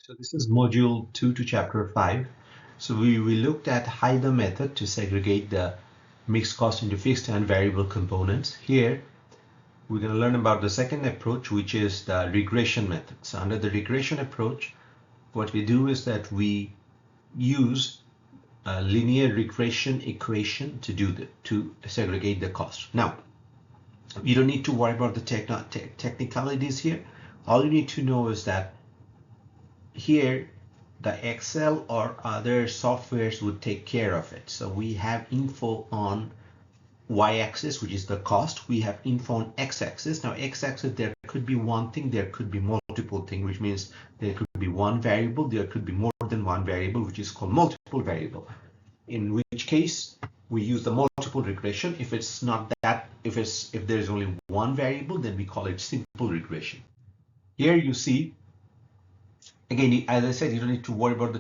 So this is Module 2 to Chapter 5. So we looked at the method to segregate the mixed cost into fixed and variable components. Here, we're going to learn about the second approach, which is the regression method. So under the regression approach, what we do is that we use a linear regression equation to segregate the cost. Now, you don't need to worry about the technicalities here. All you need to know is that here the Excel or other softwares would take care of it. So we have info on y-axis, which is the cost. We have info on x-axis. Now x-axis, there could be one thing, there could be multiple things, which means there could be one variable, there could be more than one variable, which is called multiple variable. In which case we use the multiple regression. If it's not that, if there's only one variable, then we call it simple regression. Here you see, again, as I said, you don't need to worry about the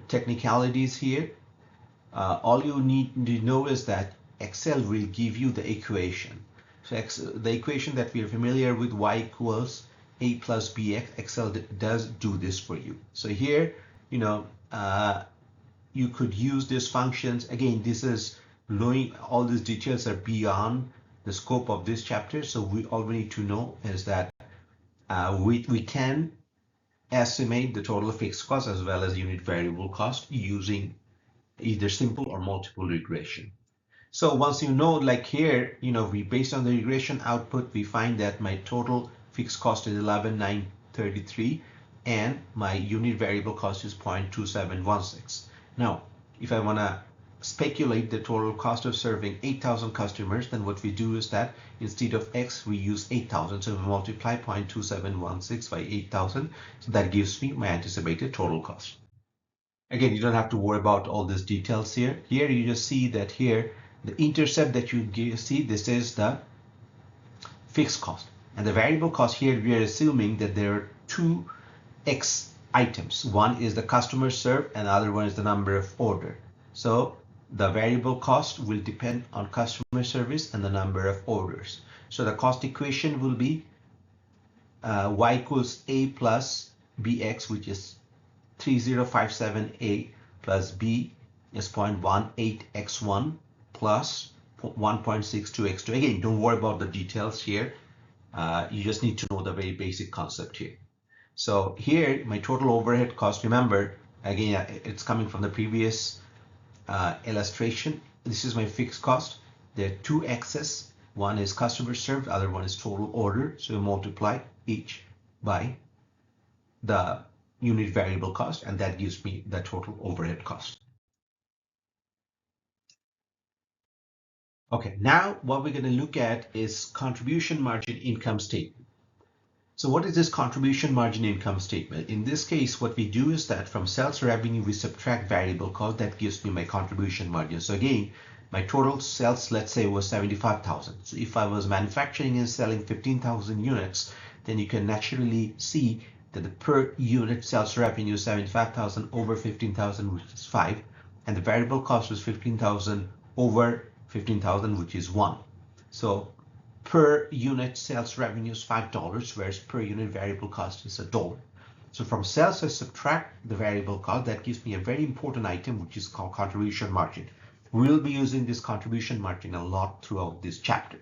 technicalities here. All you need to know is that Excel will give you the equation. So the equation that we are familiar with, y equals a plus bx, Excel does do this for you. So here, you could use these functions. Again, this is knowing all these details are beyond the scope of this chapter. So all we need to know is that we can estimate the total fixed cost as well as unit variable cost using either simple or multiple regression. So once you know, like here, we based on the regression output, we find that my total fixed cost is 11,933 and my unit variable cost is 0.2716. Now, if I want to speculate the total cost of serving 8,000 customers, then what we do is that instead of x, we use 8,000. So we multiply 0.2716 by 8,000. So that gives me my anticipated total cost. Again, you don't have to worry about all these details here. Here you just see that here, the intercept that you see, this is the fixed cost. And the variable cost here, we are assuming that there are two x items. One is the customer served and the other one is the number of order. So the variable cost will depend on customer service and the number of orders. So the cost equation will be y equals a plus bx, which is 3057a, plus b is 0.18x1 plus 1.62x2. Again, don't worry about the details here. You just need to know the very basic concept here. So here, my total overhead cost, remember, again, it's coming from the previous illustration. This is my fixed cost. There are two x's. One is customer served, other one is total order. So we multiply each by the unit variable cost, and that gives me the total overhead cost. Okay, now what we're going to look at is contribution margin income statement. So what is this contribution margin income statement? In this case, what we do is that from sales revenue, we subtract variable cost. That gives me my contribution margin. So again, my total sales, let's say, was 75,000. So if I was manufacturing and selling 15,000 units, then you can naturally see that the per unit sales revenue is 75,000 over 15,000, which is 5. And the variable cost was 15,000 over 15,000, which is 1. So per unit sales revenue is $5, whereas per unit variable cost is $1. So from sales, I subtract the variable cost. That gives me a very important item, which is called contribution margin. We'll be using this contribution margin a lot throughout this chapter.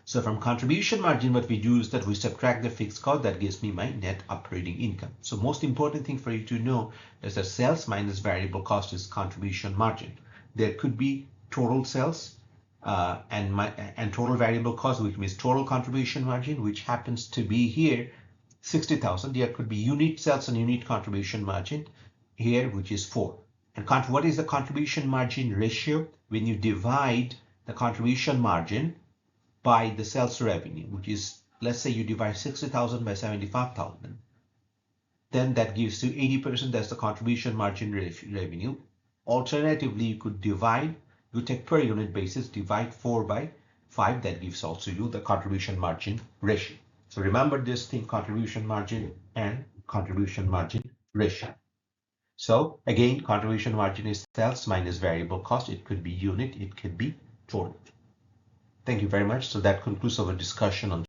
So from contribution margin, what we do is that we subtract the fixed cost. That gives me my net operating income. So most important thing for you to know is that sales minus variable cost is contribution margin. There could be total sales and total variable cost, which means total contribution margin, which happens to be here 60,000. There could be unit sales and unit contribution margin here, which is 4. And what is the contribution margin ratio? When you divide the contribution margin by the sales revenue, which is, let's say you divide 60,000 by 75,000, then that gives you 80%. That's the contribution margin revenue. Alternatively, you could you take per unit basis, divide 4 by 5. That gives also you the contribution margin ratio. So remember this thing, contribution margin and contribution margin ratio. So again, contribution margin is sales minus variable cost. It could be unit, it could be total. Thank you very much. So that concludes our discussion on